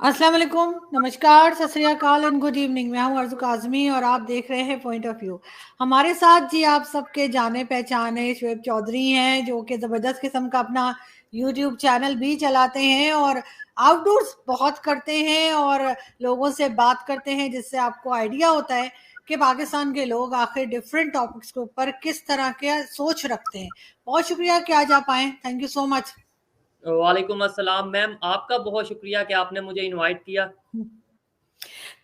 अस्सलाम वालेकुम, नमस्कार, सत श्री अकाल एंड गुड इवनिंग। मैं हूं अर्ज़ू काज़मी और आप देख रहे हैं पॉइंट ऑफ व्यू। हमारे साथ जी आप सबके जाने पहचाने शोएब चौधरी हैं, जो कि ज़बरदस्त किस्म का अपना यूट्यूब चैनल भी चलाते हैं और आउटडोर्स बहुत करते हैं और लोगों से बात करते हैं, जिससे आपको आइडिया होता है कि पाकिस्तान के लोग आखिर डिफरेंट टॉपिक्स के ऊपर किस तरह के सोच रखते हैं। बहुत शुक्रिया कि आज आप आए, थैंक यू सो मच। वालेकुम अस्सलाम मैम, आपका बहुत शुक्रिया कि आपने मुझे इनवाइट किया।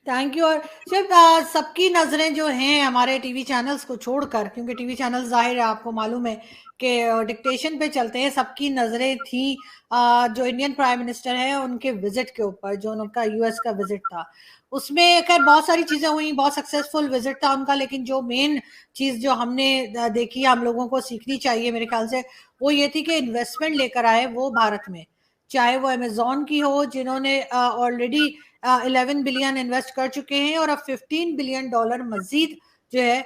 Thank you. और सिर्फ सबकी नज़रें जो हैं हमारे टीवी चैनल्स को छोड़कर, क्योंकि टीवी चैनल ज़ाहिर है आपको मालूम है कि डिक्टेशन पे चलते हैं, सबकी नज़रें थी जो इंडियन प्राइम मिनिस्टर है उनके विजिट के ऊपर, जो उनका यूएस का विजिट था। उसमें खैर बहुत सारी चीज़ें हुई, बहुत सक्सेसफुल विजिट था उनका, लेकिन जो मेन चीज़ जो हमने देखी, हम लोगों को सीखनी चाहिए मेरे ख्याल से, वो ये थी कि इन्वेस्टमेंट लेकर आए वो भारत में, चाहे वो अमेजोन की हो जिन्होंने ऑलरेडी 11 बिलियन इन्वेस्ट कर चुके हैं और अब $15 बिलियन मजीद जो है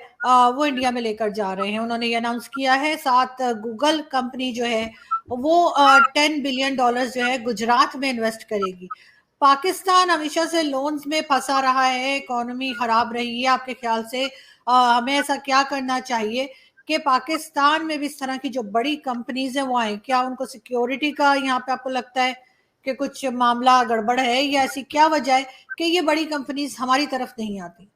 वो इंडिया में लेकर जा रहे हैं। उन्होंने ये अनाउंस किया है। साथ गूगल कंपनी जो है वो $10 बिलियन जो है गुजरात में इन्वेस्ट करेगी। पाकिस्तान हमेशा से लोन्स में फंसा रहा है, इकोनॉमी खराब रही है। आपके ख्याल से हमें ऐसा क्या करना चाहिए कि पाकिस्तान में भी इस तरह की जो बड़ी कंपनीज हैं वो आए? क्या उनको सिक्योरिटी का यहाँ पे आपको लगता है कि कुछ मामला गड़बड़ है, या ऐसी क्या वजह है कि ये बड़ी कंपनीज हमारी तरफ नहीं आती?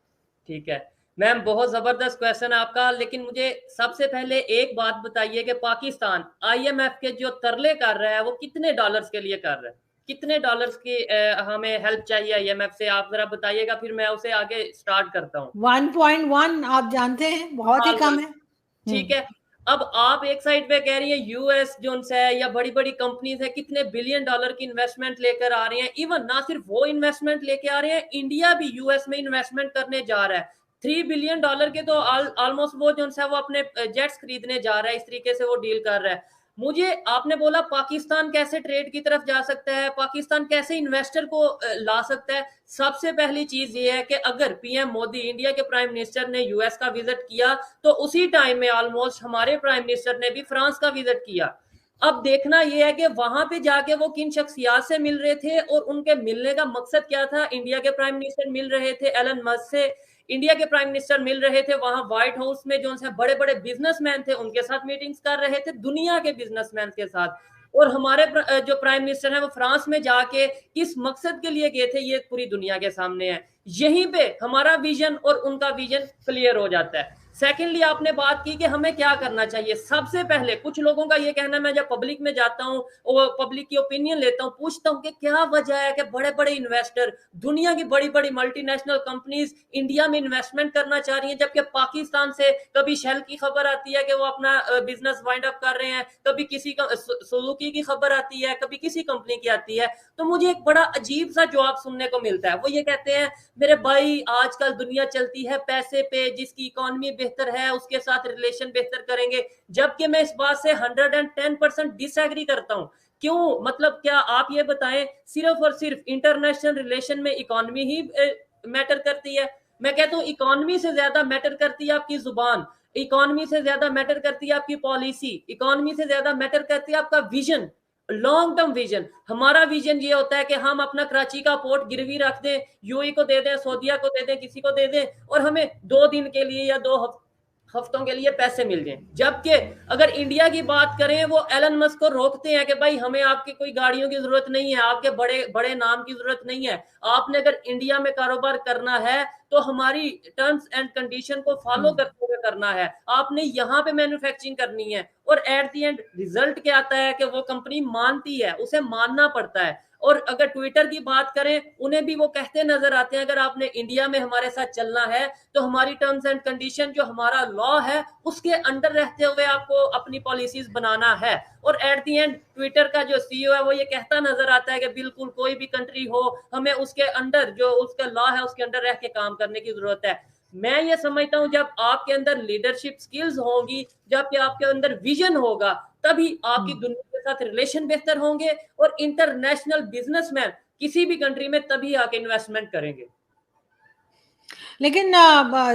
ठीक है मैम, बहुत ज़बरदस्त क्वेश्चन है आपका। लेकिन मुझे सबसे पहले एक बात बताइए कि पाकिस्तान आईएमएफ के जो तरले कर रहा है वो कितने डॉलर्स के लिए कर रहा है? कितने डॉलर्स की हमें हेल्प चाहिए आईएमएफ से? आप ज़रा बताइएगा, फिर मैं उसे आगे स्टार्ट करता हूँ। 1.1 आप जानते हैं, बहुत ही कम हाँ, है। ठीक है। अब आप एक साइड पे कह रही है यूएस जोन्स है या बड़ी बड़ी कंपनीज है कितने बिलियन डॉलर की इन्वेस्टमेंट लेकर आ रही हैं। इवन ना सिर्फ वो इन्वेस्टमेंट लेके आ रहे हैं, इंडिया भी यूएस में इन्वेस्टमेंट करने जा रहा है। $3 बिलियन के तो ऑलमोस्ट वो जो है वो अपने जेट्स खरीदने जा रहा है। इस तरीके से वो डील कर रहा है। मुझे आपने बोला पाकिस्तान कैसे ट्रेड की तरफ जा सकता है, पाकिस्तान कैसे इन्वेस्टर को ला सकता है। सबसे पहली चीज ये है कि अगर पीएम मोदी, इंडिया के प्राइम मिनिस्टर ने यूएस का विजिट किया, तो उसी टाइम में ऑलमोस्ट हमारे प्राइम मिनिस्टर ने भी फ्रांस का विजिट किया। अब देखना यह है कि वहां पे जाके वो किन शख्सियात से मिल रहे थे और उनके मिलने का मकसद क्या था। इंडिया के प्राइम मिनिस्टर मिल रहे थे एलन मस्क से, इंडिया के प्राइम मिनिस्टर मिल रहे थे वहां व्हाइट हाउस में जो है बड़े बड़े बिजनेसमैन थे उनके साथ मीटिंग्स कर रहे थे, दुनिया के बिजनेसमैन के साथ। और हमारे जो प्राइम मिनिस्टर है वो फ्रांस में जाके किस मकसद के लिए गए थे ये पूरी दुनिया के सामने है। यहीं पे हमारा विजन और उनका विजन क्लियर हो जाता है। सेकेंडली, आपने बात की कि हमें क्या करना चाहिए। सबसे पहले कुछ लोगों का ये कहना, मैं जब पब्लिक में जाता हूँ और पब्लिक की ओपिनियन लेता हूँ, पूछता हूँ कि क्या वजह है कि बड़े बड़े इन्वेस्टर, दुनिया की बड़ी बड़ी मल्टीनेशनल कंपनीज इंडिया में इन्वेस्टमेंट करना चाह रही हैं, जबकि पाकिस्तान से कभी शेल की खबर आती है कि वो अपना बिजनेस वाइंड अप कर रहे हैं, कभी किसी का सुजुकी की खबर आती है, कभी किसी कंपनी की आती है। तो मुझे एक बड़ा अजीब सा जवाब सुनने को मिलता है। वो ये कहते हैं, मेरे भाई आजकल दुनिया चलती है पैसे पे, जिसकी इकोनॉमी बेहतर है उसके साथ रिलेशन बेहतर करेंगे। जबकि मैं इस बात से 110% डिसएग्री करता हूं। क्यों? मतलब क्या आप ये बताएं, सिर्फ और सिर्फ इंटरनेशनल रिलेशन में इकोनॉमी ही मैटर करती है? मैं कहता हूं इकोनॉमी से ज्यादा मैटर करती है आपकी जुबान, इकोनॉमी से ज्यादा मैटर करती है आपकी पॉलिसी, इकोनॉमी से ज्यादा मैटर करती है आपका विजन, लॉन्ग टर्म विजन। हमारा विजन ये होता है कि हम अपना कराची का पोर्ट गिरवी रख दें, यूएई को दे दें, सऊदीया को दे दें, किसी को दे दें, और हमें 2 दिन के लिए या हफ्तों के लिए पैसे मिल जाएं। जबकि अगर इंडिया की बात करें, वो एलन मस्क को रोकते हैं कि भाई हमें आपकी कोई गाड़ियों की जरूरत नहीं है, आपके बड़े बड़े नाम की जरूरत नहीं है। आपने अगर इंडिया में कारोबार करना है तो हमारी टर्म्स एंड कंडीशन को फॉलो करते हुए करना है, आपने यहाँ पे मैन्युफैक्चरिंग करनी है। और एट द एंड रिजल्ट क्या आता है कि वो कंपनी मानती है, उसे मानना पड़ता है। और अगर ट्विटर की बात करें, उन्हें भी वो कहते नजर आते हैं, अगर आपने इंडिया में हमारे साथ चलना है तो हमारी टर्म्स एंड कंडीशन, जो हमारा लॉ है, उसके अंडर रहते हुए आपको अपनी पॉलिसीज बनाना है। और एट दी एंड ट्विटर का जो सीईओ है वो ये कहता नजर आता है कि बिल्कुल कोई भी कंट्री हो, हमें उसके अंडर, जो उसका लॉ है उसके अंडर रह के काम करने की जरूरत है। मैं ये समझता हूं जब आपके अंदर लीडरशिप स्किल्स होंगी, जब आपके अंदर विजन होगा, तभी आपकी हम्म। दुनिया के साथ रिलेशन बेहतर होंगे और इंटरनेशनल बिजनेसमैन किसी भी कंट्री में तभी आके इन्वेस्टमेंट करेंगे। लेकिन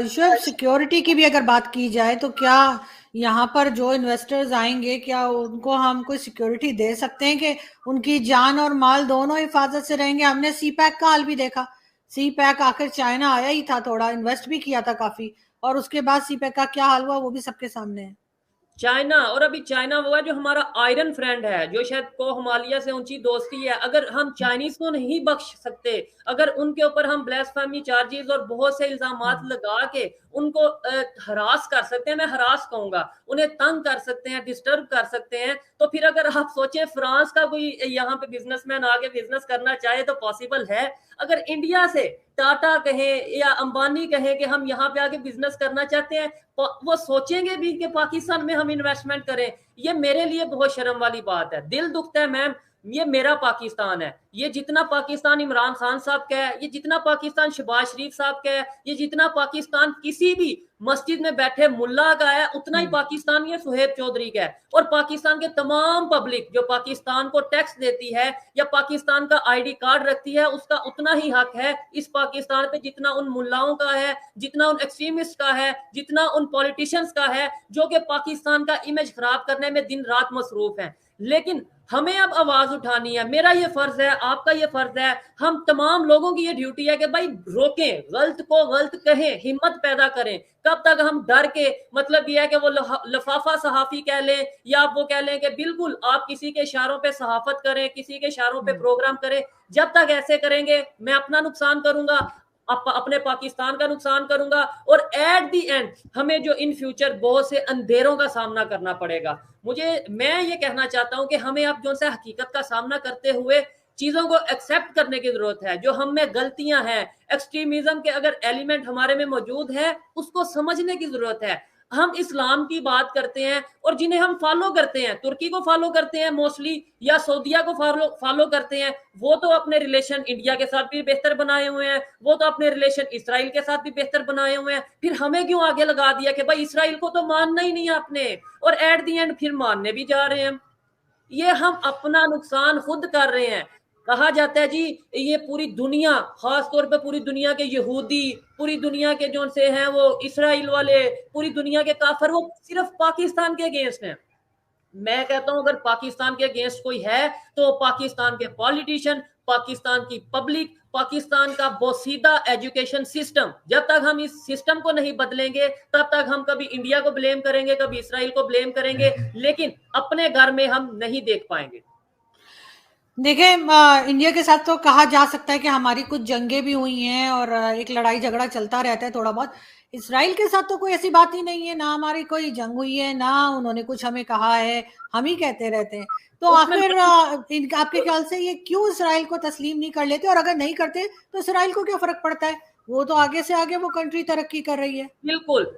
शिव, सिक्योरिटी की भी अगर बात की जाए तो क्या यहाँ पर जो इन्वेस्टर्स आएंगे, क्या उनको हम कोई सिक्योरिटी दे सकते हैं कि उनकी जान और माल दोनों हिफाजत से रहेंगे? हमने सी पैक का हाल भी देखा। सी पैक आखिर चाइना आया ही था, थोड़ा इन्वेस्ट भी किया था काफी, और उसके बाद सी पैक का क्या हाल हुआ वो भी सबके सामने है। चाइना, और अभी चाइना वो है जो हमारा आयरन फ्रेंड है, जो शायद को हिमालय से ऊंची दोस्ती है। अगर हम चाइनीज को नहीं बख्श सकते, अगर उनके ऊपर हम ब्लास्फेमी चार्जेस और बहुत से इल्जामात हम्म। लगा के उनको हरास कर सकते हैं, मैं हरास कहूंगा, उन्हें तंग कर सकते हैं, डिस्टर्ब कर सकते हैं, तो फिर अगर आप सोचें फ्रांस का कोई यहाँ पे बिजनेसमैन आके बिजनेस करना चाहे तो पॉसिबल है। अगर इंडिया से टाटा कहे या अंबानी कहे कि हम यहाँ पे आके बिजनेस करना चाहते हैं, वो सोचेंगे भी कि पाकिस्तान में हम इन्वेस्टमेंट करें? ये मेरे लिए बहुत शर्म वाली बात है, दिल दुखता है मैम। ये मेरा पाकिस्तान है, ये जितना पाकिस्तान इमरान खान साहब का है, ये जितना पाकिस्तान शहबाज शरीफ साहब का है, ये जितना पाकिस्तान किसी भी मस्जिद में बैठे मुल्ला का है, उतना ही पाकिस्तान ये सुहेब चौधरी का है। और पाकिस्तान के तमाम पब्लिक जो पाकिस्तान को टैक्स देती है या पाकिस्तान का आईडी कार्ड रखती है, उसका उतना ही हक है इस पाकिस्तान पे जितना उन मुल्लाओं का है, जितना उन एक्सट्रीमिस्ट का है, जितना उन पॉलिटिशियंस का है जो कि पाकिस्तान का इमेज खराब करने में दिन रात मसरूफ है। लेकिन हमें अब आवाज उठानी है, मेरा ये फर्ज है, आपका ये फर्ज है, हम तमाम लोगों की ये ड्यूटी है कि भाई रोकें, गलत को गलत कहें, हिम्मत पैदा करें। कब तक हम डर के, मतलब ये है कि वो लफाफा सहाफी कह लें या आप वो कह लें कि बिल्कुल आप किसी के इशारों पे सहाफत करें, किसी के इशारों पे प्रोग्राम करें। जब तक ऐसे करेंगे मैं अपना नुकसान करूंगा, अपने पाकिस्तान का नुकसान करूंगा, और एट दी एंड हमें जो इन फ्यूचर बहुत से अंधेरों का सामना करना पड़ेगा। मैं ये कहना चाहता हूं कि हमें अब जो सा हकीकत का सामना करते हुए चीजों को एक्सेप्ट करने की जरूरत है। जो हम में गलतियां हैं, एक्सट्रीमिज्म के अगर एलिमेंट हमारे में मौजूद है, उसको समझने की जरूरत है। हम इस्लाम की बात करते हैं और जिन्हें हम फॉलो करते हैं, तुर्की को फॉलो करते हैं मोस्टली, या सऊदिया को फॉलो करते हैं, वो तो अपने रिलेशन इंडिया के साथ भी बेहतर बनाए हुए हैं, वो तो अपने रिलेशन इसराइल के साथ भी बेहतर बनाए हुए हैं। फिर हमें क्यों आगे लगा दिया कि भाई इसराइल को तो मानना ही नहीं आपने, और एट दी एंड फिर मानने भी जा रहे हैं। ये हम अपना नुकसान खुद कर रहे हैं। कहा जाता है जी, ये पूरी दुनिया, खास तौर पे पूरी दुनिया के यहूदी, पूरी दुनिया के जो से हैं वो इसराइल वाले, पूरी दुनिया के काफिर वो सिर्फ पाकिस्तान के अगेंस्ट हैं। मैं कहता हूं अगर पाकिस्तान के अगेंस्ट कोई है तो पाकिस्तान के पॉलिटिशियन, पाकिस्तान की पब्लिक, पाकिस्तान का बोसीदा एजुकेशन सिस्टम। जब तक हम इस सिस्टम को नहीं बदलेंगे तब तक हम कभी इंडिया को ब्लेम करेंगे, कभी इसराइल को ब्लेम करेंगे, लेकिन अपने घर में हम नहीं देख पाएंगे। देखिए, इंडिया के साथ तो कहा जा सकता है कि हमारी कुछ जंगें भी हुई हैं और एक लड़ाई झगड़ा चलता रहता है थोड़ा बहुत। इसराइल के साथ तो कोई ऐसी बात ही नहीं है, ना हमारी कोई जंग हुई है, ना उन्होंने कुछ हमें कहा है, हम ही कहते रहते हैं। तो उसमें आखिर आपके ख्याल से ये क्यों इसराइल को तस्लीम नहीं कर लेते? और अगर नहीं करते तो इसराइल को क्या फर्क पड़ता है? वो तो आगे से आगे वो कंट्री तरक्की कर रही है। बिल्कुल,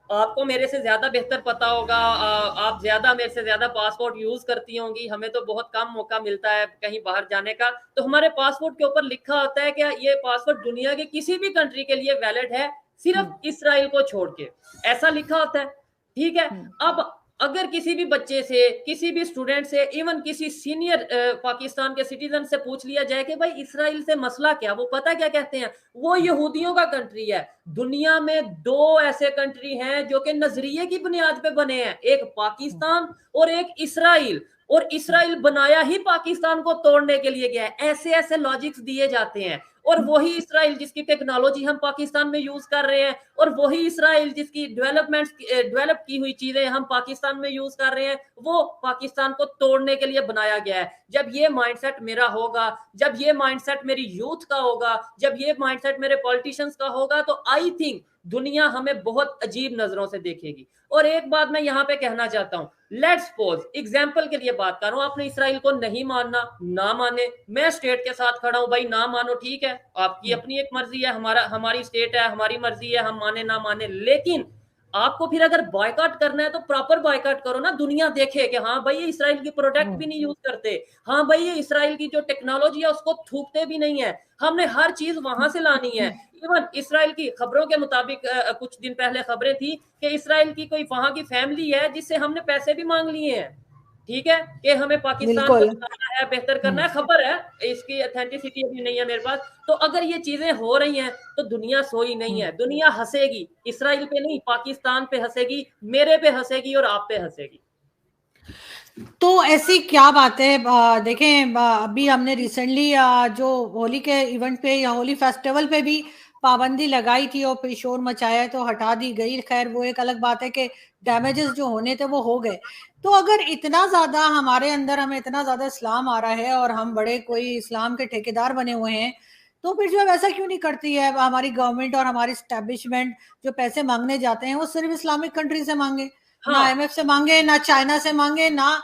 आपको मेरे से ज्यादा बेहतर पता होगा, आप ज्यादा मेरे से ज्यादा पासपोर्ट यूज करती होंगी। हमें तो बहुत कम मौका मिलता है कहीं बाहर जाने का, तो हमारे पासपोर्ट के ऊपर लिखा होता है कि ये पासपोर्ट दुनिया के किसी भी कंट्री के लिए वैलिड है, हम्म। सिर्फ इसराइल को छोड़ के, ऐसा लिखा होता है। ठीक है। हम्म। अब अगर किसी भी बच्चे से, किसी भी स्टूडेंट से, इवन किसी सीनियर पाकिस्तान के सिटीजन से पूछ लिया जाए कि भाई इसराइल से मसला क्या, वो पता क्या कहते हैं? वो यहूदियों का कंट्री है। दुनिया में दो ऐसे कंट्री हैं जो कि नजरिए की बुनियाद पे बने हैं, एक पाकिस्तान और एक इसराइल। और इसराइल बनाया ही पाकिस्तान को तोड़ने के लिए गया है, ऐसे ऐसे लॉजिक्स दिए जाते हैं। और वही इसराइल जिसकी टेक्नोलॉजी हम पाकिस्तान में यूज कर रहे हैं, और वही इसराइल जिसकी डेवलप की हुई चीजें हम पाकिस्तान में यूज कर रहे हैं, वो पाकिस्तान को तोड़ने के लिए बनाया गया है। जब ये माइंडसेट मेरा होगा, जब ये माइंडसेट मेरी यूथ का होगा, जब ये माइंडसेट मेरे पॉलिटिशियंस का होगा, तो आई थिंक दुनिया हमें बहुत अजीब नजरों से देखेगी। और एक बात मैं यहाँ पे कहना चाहता हूँ, लेट्स सपोज एग्जाम्पल के लिए बात कर रहा हूं, आपने इसराइल को नहीं मानना, ना माने, मैं स्टेट के साथ खड़ा हूं, भाई ना मानो, ठीक है, आपकी अपनी एक मर्जी है, हमारी स्टेट है, हमारी मर्जी है, हम माने ना माने। लेकिन आपको फिर अगर बॉयकॉट करना है तो प्रॉपर बॉयकॉट करो ना, दुनिया देखे कि हाँ भाई ये इसराइल की प्रोडक्ट भी नहीं यूज करते, हाँ भाई ये इसराइल की जो टेक्नोलॉजी है उसको थूकते भी नहीं है, हमने हर चीज वहां से लानी है। इवन इसराइल की खबरों के मुताबिक कुछ दिन पहले खबरें थी कि इसराइल की कोई वहां की फैमिली है जिससे हमने पैसे भी मांग लिए हैं। ठीक है, कि हमें पाकिस्तान को बिल्कुल। बनाना है, बेहतर करना है, खबर है, इसकी ऑथेंटिसिटी अभी नहीं है मेरे पास। तो अगर ये चीजें हो रही हैं तो दुनिया सोई नहीं है, दुनिया हंसेगी, इसराइल पे नहीं, पाकिस्तान पे हंसेगी, मेरे पे हंसेगी और आप पे हंसेगी। तो ऐसी क्या बात है, देखें, अभी हमने रिसेंटली जो होली के इवेंट पे या होली फेस्टिवल पे भी पाबंदी लगाई थी और फिर शोर मचाया तो हटा दी गई। खैर वो एक अलग बात है कि डैमेजेस जो होने थे वो हो गए। तो अगर इतना ज्यादा हमारे अंदर, हमें इतना ज्यादा इस्लाम आ रहा है और हम बड़े कोई इस्लाम के ठेकेदार बने हुए हैं, तो फिर जो है वैसा क्यों नहीं करती है हमारी गवर्नमेंट और हमारी स्टैब्लिशमेंट? जो पैसे मांगने जाते हैं वो सिर्फ इस्लामिक कंट्री से मांगे, ना हाँ, आईएमएफ से मांगे, ना चाइना से मांगे, ना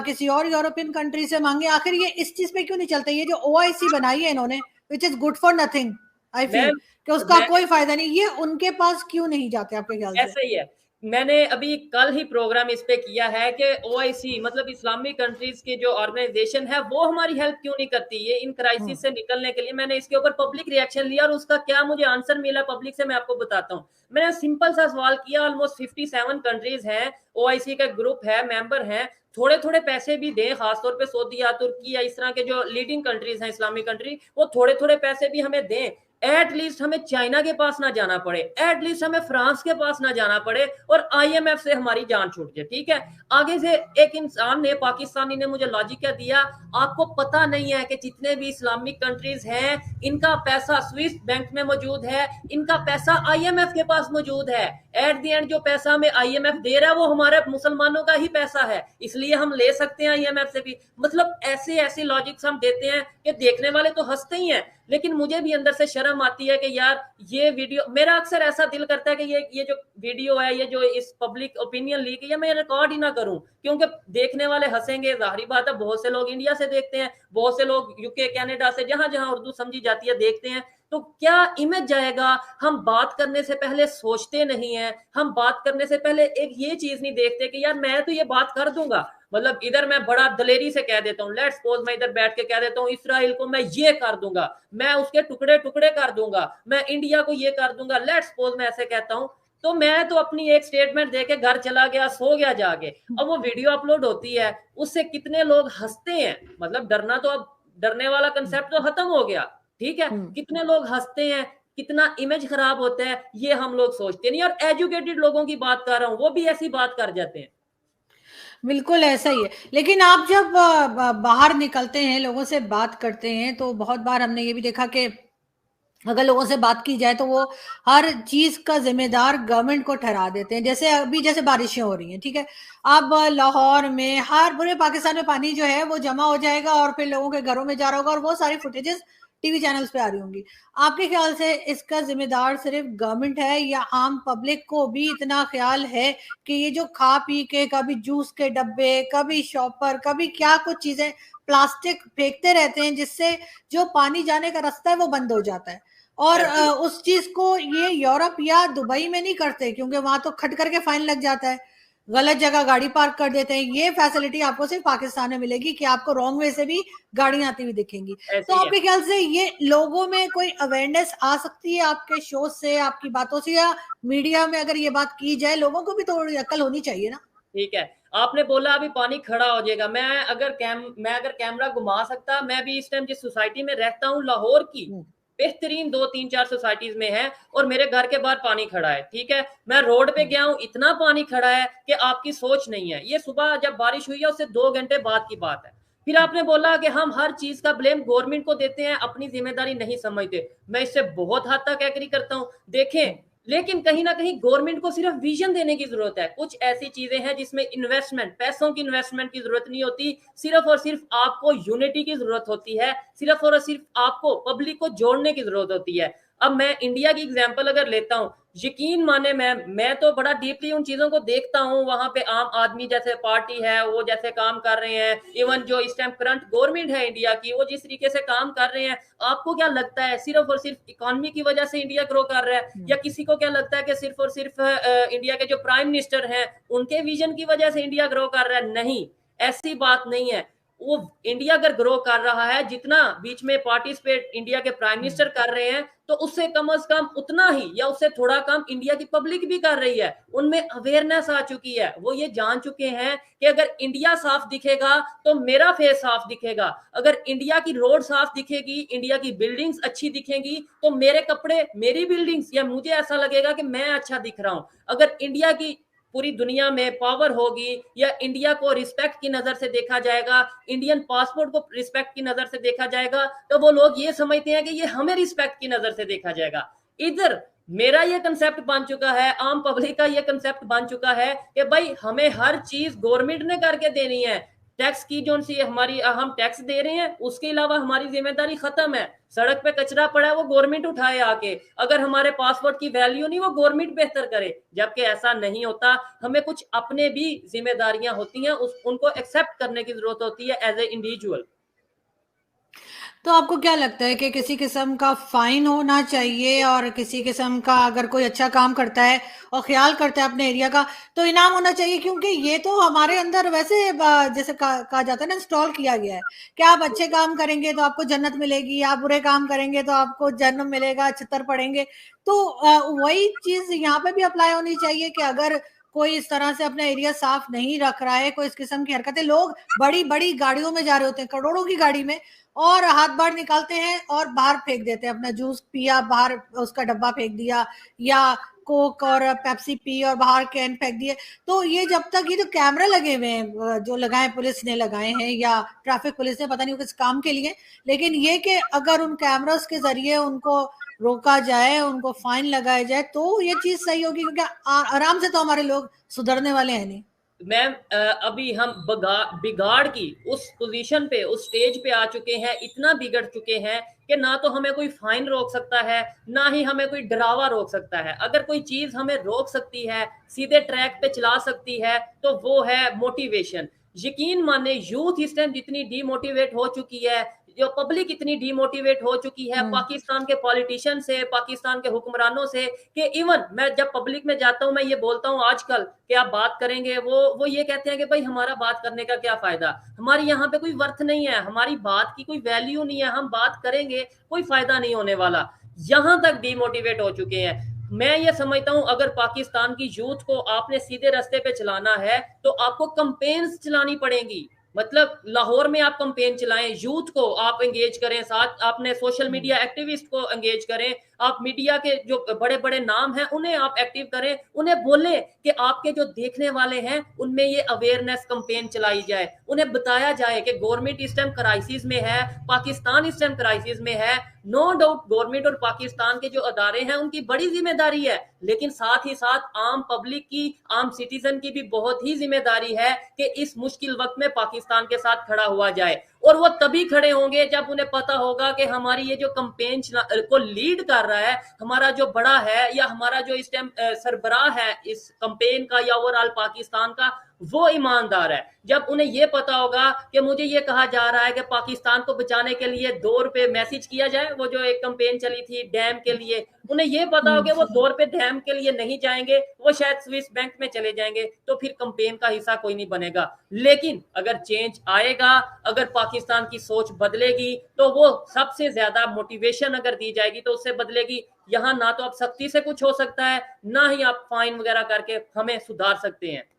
किसी और यूरोपियन कंट्री से मांगे। आखिर ये इस चीज पे क्यों नहीं चलते? ये जो ओआईसी बनाई है इन्होंने, which is good for nothing, I मैं फील कि उसका मैं कोई फायदा नहीं, ये उनके पास क्यों नहीं जाते आपके ख्याल से? ऐसा ही है। मैंने अभी कल ही प्रोग्राम इस पे किया है कि ओआईसी मतलब इस्लामिक कंट्रीज की जो ऑर्गेनाइजेशन है वो हमारी हेल्प क्यों नहीं करती ये इन हम्म। क्राइसिस से निकलने के लिए। मैंने इसके ऊपर पब्लिक रिएक्शन लिया और उसका क्या मुझे आंसर मिला पब्लिक से मैं आपको बताता हूँ। मैंने सिंपल सा सवाल किया, ऑलमोस्ट 57 कंट्रीज हैं, ओआईसी का ग्रुप है, मेंबर हैं, थोड़े थोड़े पैसे भी दें, खासतौर पे सऊदी या तुर्की या इस तरह के जो लीडिंग कंट्रीज हैं इस्लामिक कंट्री, वो थोड़े थोड़े पैसे भी हमें दें। एटलीस्ट हमें चाइना के पास ना जाना पड़े, एटलीस्ट हमें फ्रांस के पास ना जाना पड़े और आईएमएफ से हमारी जान छूट जाए। ठीक है, आगे से एक इंसान ने, पाकिस्तानी ने मुझे लॉजिक क्या दिया, आपको पता नहीं है कि जितने भी इस्लामिक कंट्रीज हैं इनका पैसा स्विस बैंक में मौजूद है, इनका पैसा आईएमएफ के पास मौजूद है। एट द एंड जो पैसा हमें आईएमएफ दे रहा है वो हमारे मुसलमानों का ही पैसा है, इसलिए हम ले सकते हैं आईएमएफ से भी। मतलब ऐसे ऐसे लॉजिक्स हम देते हैं कि देखने वाले तो हंसते ही हैं, लेकिन मुझे भी अंदर से शर्म आती है कि यार ये वीडियो, मेरा अक्सर ऐसा दिल करता है कि ये जो वीडियो है, ये जो इस पब्लिक ओपिनियन लीक है, मैं रिकॉर्ड ही ना करूं, क्योंकि देखने वाले हंसेंगे। जाहिर बात है, बहुत से लोग इंडिया से देखते हैं, बहुत से लोग यूके कनाडा से, जहां जहां उर्दू समझी जाती है देखते हैं। तो क्या इमेज जाएगा? हम बात करने से पहले सोचते नहीं है, हम बात करने से पहले एक ये चीज नहीं देखते कि यार मैं तो ये बात कर दूंगा, मतलब इधर मैं बड़ा दलेरी से कह देता हूँ, लेट्स सपोज मैं इधर बैठ के कह देता हूँ इसराइल को मैं ये कर दूंगा, मैं उसके टुकड़े टुकड़े कर दूंगा, मैं इंडिया को ये कर दूंगा, लेट्स सपोज मैं ऐसे कहता हूँ, तो मैं तो अपनी एक स्टेटमेंट देके घर चला गया, सो गया जाके। अब वो वीडियो अपलोड होती है, उससे कितने लोग हंसते हैं, मतलब डरना तो अब, डरने वाला कंसेप्ट तो खत्म हो गया। ठीक है, कितने लोग हंसते हैं, कितना इमेज खराब होता है, ये हम लोग सोचते नहीं। और एजुकेटेड लोगों की बात कर रहा हूँ, वो भी ऐसी बात कर जाते हैं। बिल्कुल ऐसा ही है। लेकिन आप जब बाहर निकलते हैं, लोगों से बात करते हैं, तो बहुत बार हमने ये भी देखा कि अगर लोगों से बात की जाए तो वो हर चीज का जिम्मेदार गवर्नमेंट को ठहरा देते हैं। जैसे अभी जैसे बारिशें हो रही हैं, ठीक है, अब लाहौर में, हर पूरे पाकिस्तान में पानी जो है वो जमा हो जाएगा और फिर लोगों के घरों में जा रहा होगा और वो सारी फुटेजेस टीवी चैनल्स पे आ रही होंगी। आपके ख्याल से इसका जिम्मेदार सिर्फ गवर्नमेंट है या आम पब्लिक को भी इतना ख्याल है कि ये जो खा पी के कभी जूस के डब्बे, कभी शॉपर, कभी क्या कुछ चीजें प्लास्टिक फेंकते रहते हैं, जिससे जो पानी जाने का रास्ता है वो बंद हो जाता है? और उस चीज को ये यूरोप या दुबई में नहीं करते, क्योंकि वहां तो खट करके फाइन लग जाता है, गलत जगह गाड़ी पार्क कर देते हैं। ये फैसिलिटी आपको सिर्फ पाकिस्तान में मिलेगी कि आपको रॉन्ग वे से भी गाड़ियां आती हुई दिखेंगी। ऐसे तो ही है। आपके ख्याल से ये लोगों में कोई अवेयरनेस आ सकती है आपके शो से, आपकी बातों से, या मीडिया में अगर ये बात की जाए, लोगों को भी थोड़ी अकल होनी चाहिए ना? ठीक है, आपने बोला अभी पानी खड़ा हो जाएगा, मैं अगर कैमरा घुमा सकता, मैं भी इस टाइम जिस सोसाइटी में रहता हूँ लाहौर की हम्म। बेहतरीन 2 3 4 सोसाइटीज में है, और मेरे घर के बाहर पानी खड़ा है। ठीक है, मैं रोड पे गया हूँ, इतना पानी खड़ा है कि आपकी सोच नहीं है। ये सुबह जब बारिश हुई है उससे 2 घंटे बाद की बात है। फिर आपने बोला कि हम हर चीज का ब्लेम गवर्नमेंट को देते हैं, अपनी जिम्मेदारी नहीं समझते। मैं इससे बहुत हद तक एग्री करता हूँ। देखें, लेकिन कहीं ना कहीं गवर्नमेंट को सिर्फ विजन देने की जरूरत है। कुछ ऐसी चीजें हैं जिसमें इन्वेस्टमेंट, पैसों की इन्वेस्टमेंट की जरूरत नहीं होती, सिर्फ और सिर्फ आपको यूनिटी की जरूरत होती है, सिर्फ और सिर्फ आपको पब्लिक को जोड़ने की जरूरत होती है। अब मैं इंडिया की एग्जांपल अगर लेता हूं, यकीन माने मैं तो बड़ा डीपली उन चीजों को देखता हूं, वहां पे आम आदमी जैसे पार्टी है वो जैसे काम कर रहे हैं, इवन जो इस टाइम करंट गवर्नमेंट है इंडिया की वो जिस तरीके से काम कर रहे हैं, आपको क्या लगता है सिर्फ और सिर्फ इकोनॉमी की वजह से इंडिया ग्रो कर रहा है? या किसी को क्या लगता है कि सिर्फ और सिर्फ इंडिया के जो प्राइम मिनिस्टर हैं उनके विजन की वजह से इंडिया ग्रो कर रहा है? नहीं, ऐसी बात नहीं है। वो इंडिया अगर ग्रो कर रहा है, जितना बीच में पार्टिसिपेट इंडिया के प्राइम मिनिस्टर कर रहे हैं, तो उससे कम से कम उतना ही या उससे थोड़ा कम इंडिया की पब्लिक भी कर रही है। उनमें अवेयरनेस आ चुकी है, वो ये जान चुके हैं कि अगर इंडिया साफ दिखेगा तो मेरा फेस साफ दिखेगा, अगर इंडिया की रोड साफ दिखेगी, इंडिया की बिल्डिंग्स अच्छी दिखेगी, तो मेरे कपड़े, मेरी बिल्डिंग्स, या मुझे ऐसा लगेगा कि मैं अच्छा दिख रहा हूं। अगर इंडिया की पूरी दुनिया में पावर होगी, या इंडिया को रिस्पेक्ट की नजर से देखा जाएगा, इंडियन पासपोर्ट को रिस्पेक्ट की नजर से देखा जाएगा, तो वो लोग ये समझते हैं कि ये हमें रिस्पेक्ट की नजर से देखा जाएगा। इधर मेरा ये कंसेप्ट बन चुका है, आम पब्लिक का ये कंसेप्ट बन चुका है कि भाई हमें हर चीज गवर्नमेंट ने करके देनी है। टैक्स की जो सी हमारी हम टैक्स दे रहे हैं, उसके अलावा हमारी जिम्मेदारी खत्म है। सड़क पे कचरा पड़ा है, वो गवर्नमेंट उठाए आके। अगर हमारे पासपोर्ट की वैल्यू नहीं, वो गवर्नमेंट बेहतर करे। जबकि ऐसा नहीं होता, हमें कुछ अपने भी जिम्मेदारियां होती हैं, उनको एक्सेप्ट करने की जरूरत होती है एज ए इंडिविजुअल। तो आपको क्या लगता है कि किसी किस्म का फाइन होना चाहिए, और किसी किस्म का अगर कोई अच्छा काम करता है और ख्याल करता है अपने एरिया का, तो इनाम होना चाहिए? क्योंकि ये तो हमारे अंदर वैसे जैसे कहा जाता है ना, इंस्टॉल किया गया है कि आप अच्छे काम करेंगे तो आपको जन्नत मिलेगी, आप बुरे काम करेंगे तो आपको जन्म मिलेगा, छितर पड़ेंगे। तो वही चीज यहाँ पे भी अप्लाई होनी चाहिए कि अगर कोई इस तरह से अपना एरिया साफ नहीं रख रहा है, कोई इस किस्म की हरकतें, लोग बड़ी बड़ी गाड़ियों में जा रहे होते हैं, करोड़ों की गाड़ी में, और हाथ बाहर निकालते हैं और बाहर फेंक देते हैं, अपना जूस पिया बाहर उसका डब्बा फेंक दिया, या कोक और पेप्सी पी और बाहर कैन फेंक दिए। तो ये जब तक, ये जो कैमरा लगे हुए हैं, जो लगाए पुलिस ने लगाए हैं या ट्रैफिक पुलिस ने, पता नहीं किस काम के लिए, लेकिन ये कि अगर उन कैमरास के जरिए उनको रोका जाए, उनको फाइन लगाया जाए, तो ये चीज सही होगी। क्योंकि आराम से तो हमारे लोग सुधरने वाले हैं नहीं। मैम अभी हम बिगाड़ की उस पोजीशन पे, उस स्टेज पे आ चुके हैं, इतना बिगड़ चुके हैं कि ना तो हमें कोई फाइन रोक सकता है, ना ही हमें कोई डरावा रोक सकता है। अगर कोई चीज हमें रोक सकती है, सीधे ट्रैक पे चला सकती है, तो वो है मोटिवेशन। यकीन माने यूथ इस टाइम जितनी डीमोटिवेट हो चुकी है, जो पब्लिक इतनी डीमोटिवेट हो चुकी है पाकिस्तान के पॉलिटिशियन से, पाकिस्तान के हुक्मरानों से, कि इवन मैं जब पब्लिक में जाता हूं, मैं ये बोलता हूं आजकल कि आप बात करेंगे, वो ये कहते हैं कि भाई हमारा बात करने का क्या फायदा, हमारी यहाँ पे कोई वर्थ नहीं है, हमारी बात की कोई वैल्यू नहीं है, हम बात करेंगे कोई फायदा नहीं होने वाला। यहां तक डीमोटिवेट हो चुके हैं। मैं ये समझता हूं अगर पाकिस्तान की यूथ को आपने सीधे रास्ते पे चलाना है, तो आपको कंपेन्स चलानी पड़ेंगी। मतलब लाहौर में आप कंपेन चलाएं, यूथ को आप एंगेज करें, साथ आपने सोशल मीडिया एक्टिविस्ट को एंगेज करें, आप मीडिया के जो बड़े बड़े नाम हैं उन्हें आप एक्टिव करें, उन्हें बोले कि आपके जो देखने वाले हैं उनमें ये अवेयरनेस कंपेन चलाई जाए, उन्हें बताया जाए कि गवर्नमेंट इस टाइम क्राइसिस में है, पाकिस्तान इस टाइम क्राइसिस में है। नो डाउट गवर्नमेंट और पाकिस्तान के जो अदारे हैं उनकी बड़ी जिम्मेदारी है, लेकिन साथ ही साथ आम पब्लिक की, आम सिटीजन की भी बहुत ही जिम्मेदारी है कि इस मुश्किल वक्त में पाकिस्तान के साथ खड़ा हुआ जाए। और वो तभी खड़े होंगे जब उन्हें पता होगा कि हमारी ये जो कंपेन को लीड कर रहा है, हमारा जो बड़ा है, या हमारा जो इस टाइम सरबराह है इस कंपेन का या ओवरऑल पाकिस्तान का, वो ईमानदार है। जब उन्हें ये पता होगा कि मुझे ये कहा जा रहा है कि पाकिस्तान को बचाने के लिए 2 रुपए मैसेज किया जाए, वो जो एक कंपेन चली थी डैम के लिए, उन्हें ये पता हो कि वो 2 रुपए डैम के लिए नहीं जाएंगे, वो शायद स्विस बैंक में चले जाएंगे, तो फिर कंपेन का हिस्सा कोई नहीं बनेगा। लेकिन अगर चेंज आएगा, अगर पाकिस्तान की सोच बदलेगी, तो वो सबसे ज्यादा मोटिवेशन अगर दी जाएगी तो उससे बदलेगी। यहाँ ना तो आप सख्ती से कुछ हो सकता है, ना ही आप फाइन वगैरह करके हमें सुधार सकते हैं।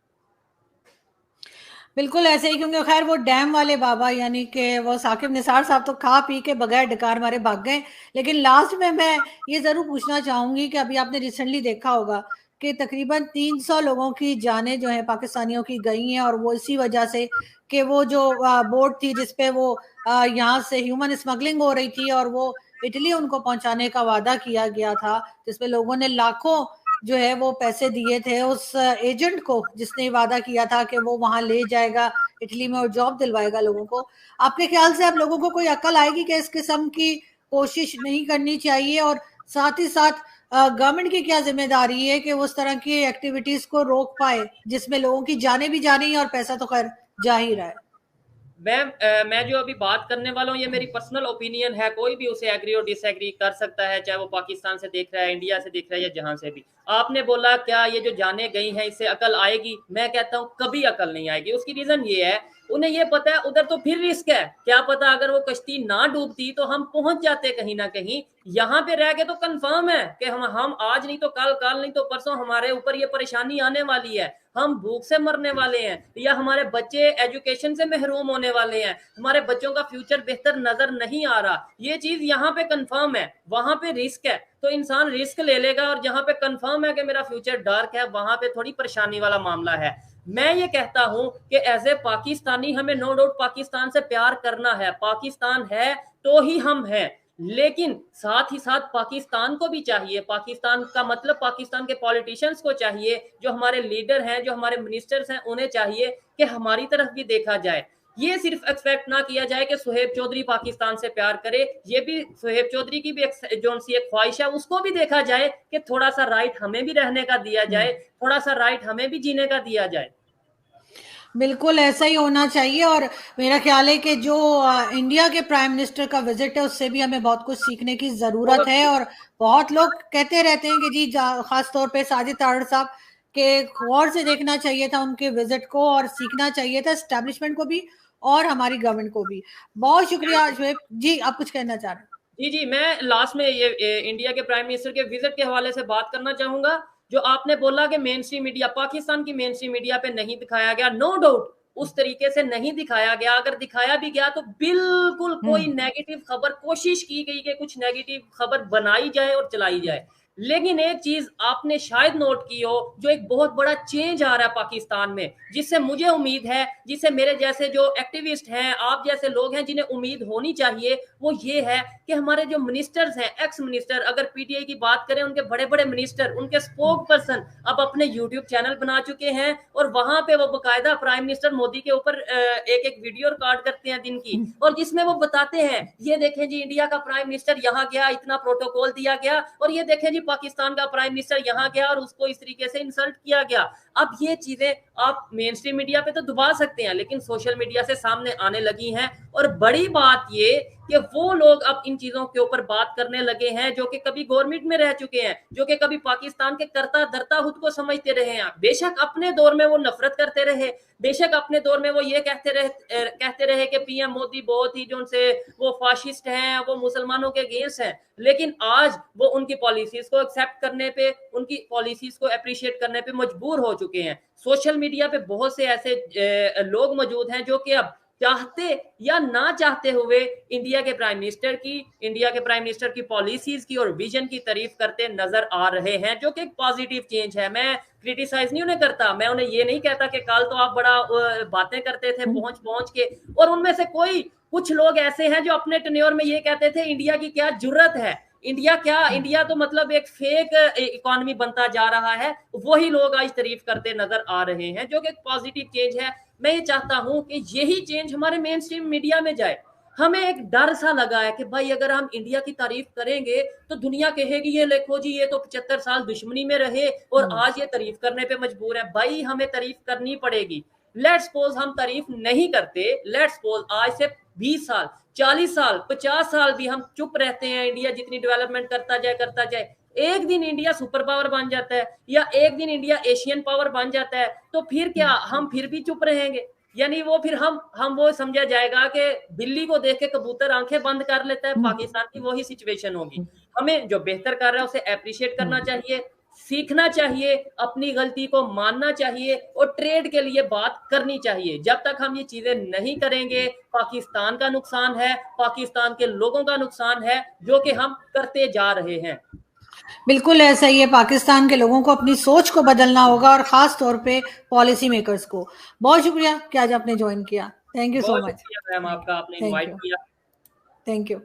बिल्कुल ऐसे ही, क्योंकि खैर वो डैम वाले बाबा यानी कि वो साकिब निसार साहब तो खा पी के बगैर डकार मारे भाग गए। लेकिन लास्ट में मैं ये ज़रूर पूछना चाहूँगी कि अभी आपने रिसेंटली देखा होगा कि तकरीबन 300 लोगों की जानें जो हैं पाकिस्तानियों की गई हैं, और वो इसी वजह से कि वो जो बोट थी जिसपे वो यहाँ से ह्यूमन स्मगलिंग हो रही थी, और वो इटली उनको पहुंचाने का वादा किया गया था, जिसपे लोगों ने लाखों जो है वो पैसे दिए थे उस एजेंट को जिसने वादा किया था कि वो वहां ले जाएगा इटली में और जॉब दिलवाएगा लोगों को। आपके ख्याल से आप लोगों को कोई अकल आएगी कि इस किस्म की कोशिश नहीं करनी चाहिए, और साथ ही साथ गवर्नमेंट की क्या जिम्मेदारी है कि वो उस तरह की एक्टिविटीज को रोक पाए जिसमें लोगों की जाने भी जा रही है और पैसा तो खैर जा ही रहा है। मैम मैं जो अभी बात करने वाला हूँ ये मेरी पर्सनल ओपिनियन है, कोई भी उसे एग्री और डिसएग्री कर सकता है, चाहे वो पाकिस्तान से देख रहा है, इंडिया से देख रहा है, या जहां से भी। आपने बोला क्या ये जो जाने गई हैं इससे अकल आएगी, मैं कहता हूँ कभी अकल नहीं आएगी। उसकी रीजन ये है, उन्हें ये पता है उधर तो फिर रिस्क है, क्या पता अगर वो कश्ती ना डूबती तो हम पहुंच जाते कहीं ना कहीं। यहाँ पे रह के तो कंफर्म है कि हम आज नहीं तो कल, कल नहीं तो परसों हमारे ऊपर ये परेशानी आने वाली है, हम भूख से मरने वाले हैं, या हमारे बच्चे एजुकेशन से महरूम होने वाले हैं, हमारे बच्चों का फ्यूचर बेहतर नजर नहीं आ रहा। ये चीज यहाँ पे कंफर्म है, वहां पे रिस्क है तो इंसान रिस्क ले लेगा, और जहां पे कंफर्म है कि मेरा फ्यूचर डार्क है वहां पे थोड़ी परेशानी वाला मामला है। मैं ये कहता हूं कि एज ए पाकिस्तानी हमें नो डाउट पाकिस्तान से प्यार करना है, पाकिस्तान है तो ही हम हैं, लेकिन साथ ही साथ पाकिस्तान को भी चाहिए, पाकिस्तान का मतलब पाकिस्तान के पॉलिटिशियंस को चाहिए, जो हमारे लीडर हैं, जो हमारे मिनिस्टर्स हैं, उन्हें चाहिए कि हमारी तरफ भी देखा जाए। ये सिर्फ एक्सपेक्ट ना किया जाए कि सुहेब चौधरी पाकिस्तान से प्यार करे, ये भी सुहेब चौधरी की भी जो सी एक ख्वाहिश है उसको भी देखा जाए कि थोड़ा सा राइट हमें भी रहने का दिया जाए, थोड़ा सा राइट हमें भी जीने का दिया जाए। बिल्कुल ऐसा ही होना चाहिए। और मेरा ख्याल है कि जो इंडिया के प्राइम मिनिस्टर का विजिट है उससे भी हमें बहुत कुछ सीखने की जरूरत है। और बहुत लोग कहते रहते हैं कि जी खास तौर पे साजिद तारड़ साहब के गौर से देखना चाहिए था उनके विजिट को, और सीखना चाहिए था एस्टेब्लिशमेंट को भी और हमारी गवर्नमेंट को भी। बहुत शुक्रिया शुएब जी, आप कुछ कहना चाह रहे हैं? जी जी, मैं लास्ट में ये इंडिया के प्राइम मिनिस्टर के विजिट के हवाले से बात करना चाहूंगा। जो आपने बोला कि मेन स्ट्रीम मीडिया, पाकिस्तान की मेन स्ट्रीम मीडिया पे नहीं दिखाया गया, नो डाउट उस तरीके से नहीं दिखाया गया, अगर दिखाया भी गया तो बिल्कुल कोई नेगेटिव खबर, कोशिश की गई कि कुछ नेगेटिव खबर बनाई जाए और चलाई जाए। लेकिन एक चीज आपने शायद नोट की हो, जो एक बहुत बड़ा चेंज आ रहा है पाकिस्तान में, जिससे मुझे उम्मीद है, जिससे मेरे जैसे जो एक्टिविस्ट हैं, आप जैसे लोग हैं, जिन्हें उम्मीद होनी चाहिए, वो ये है कि हमारे जो मिनिस्टर्स हैं, एक्स मिनिस्टर, अगर पीटीआई की बात करें, उनके बड़े बड़े मिनिस्टर, उनके स्पोक पर्सन अब अपने यूट्यूब चैनल बना चुके हैं, और वहां पे वो बकायदा प्राइम मिनिस्टर मोदी के ऊपर एक एक वीडियो रिकॉर्ड करते हैं दिन की, और जिसमें वो बताते हैं ये देखें जी इंडिया का प्राइम मिनिस्टर यहाँ गया, इतना प्रोटोकॉल दिया गया, और ये देखें जी पाकिस्तान का प्राइम मिनिस्टर यहाँ गया और उसको इस तरीके से इंसल्ट किया गया। अब ये चीजें आप मेन स्ट्रीम मीडिया पे तो दबा सकते हैं, लेकिन सोशल मीडिया से सामने आने लगी हैं, और बड़ी बात ये कि वो लोग अब इन चीजों के ऊपर बात करने लगे हैं जो कि कभी गवर्नमेंट में रह चुके हैं, जो कि कभी पाकिस्तान के करता धरता खुद को समझते रहे हैं। बेशक अपने दौर में वो नफरत करते रहे, बेशक अपने दौर में वो ये कहते रहे कि पीएम मोदी बहुत ही जो उनसे वो फाशिस्ट हैं, वो मुसलमानों के अगेंस्ट हैं, लेकिन आज वो उनकी पॉलिसीज को एक्सेप्ट करने पे, उनकी पॉलिसीज को अप्रिशिएट करने पे मजबूर हो चुके हैं। सोशल मीडिया पे बहुत से ऐसे लोग मौजूद हैं जो कि अब चाहते या ना चाहते हुए इंडिया के प्राइम मिनिस्टर की पॉलिसीज की और विजन की तारीफ करते नजर आ रहे हैं, जो कि एक पॉजिटिव चेंज है। मैं क्रिटिसाइज नहीं उन्हें करता, मैं उन्हें ये नहीं कहता कि कल तो आप बड़ा बातें करते थे पहुंच के, और उनमें से कुछ लोग ऐसे हैं जो अपने टेन्योर में ये कहते थे इंडिया की क्या जरूरत है, इंडिया तो मतलब एक फेक इकोनॉमी बनता जा रहा है, वही लोग आज तारीफ करते नजर आ रहे हैं, जो कि एक पॉजिटिव चेंज है। मैं ये चाहता हूं कि यही चेंज हमारे मेन स्ट्रीम मीडिया में जाए। हमें एक डर सा लगा है कि भाई अगर हम इंडिया की तारीफ करेंगे तो दुनिया कहेगी ये देखो जी ये तो 75 साल दुश्मनी में रहे और आज ये तारीफ करने पे मजबूर है। भाई हमें तारीफ करनी पड़ेगी। लेट्स सपोज हम तारीफ नहीं करते, लेट्स सपोज आज से 20 साल 40 साल 50 साल भी हम चुप रहते हैं, इंडिया जितनी डेवलपमेंट करता जाए, एक दिन इंडिया सुपर पावर बन जाता है या एक दिन इंडिया एशियन पावर बन जाता है, तो फिर क्या हम फिर भी चुप रहेंगे? यानी वो फिर हम वो समझा जाएगा कि बिल्ली को देख के कबूतर आंखें बंद कर लेता है। पाकिस्तान की वही सिचुएशन होगी। हमें जो बेहतर कर रहा है उसे अप्रिशिएट करना चाहिए, सीखना चाहिए, अपनी गलती को मानना चाहिए और ट्रेड के लिए बात करनी चाहिए। जब तक हम ये चीजें नहीं करेंगे, पाकिस्तान का नुकसान है, पाकिस्तान के लोगों का नुकसान है, जो कि हम करते जा रहे हैं। बिल्कुल ऐसा ही है। पाकिस्तान के लोगों को अपनी सोच को बदलना होगा और खास तौर पे पॉलिसी मेकर्स को। बहुत शुक्रिया कि आज आपने ज्वाइन किया। Thank you so much. बहुत शुक्रिया मैम आपका, आपने इनवाइट किया। Thank you.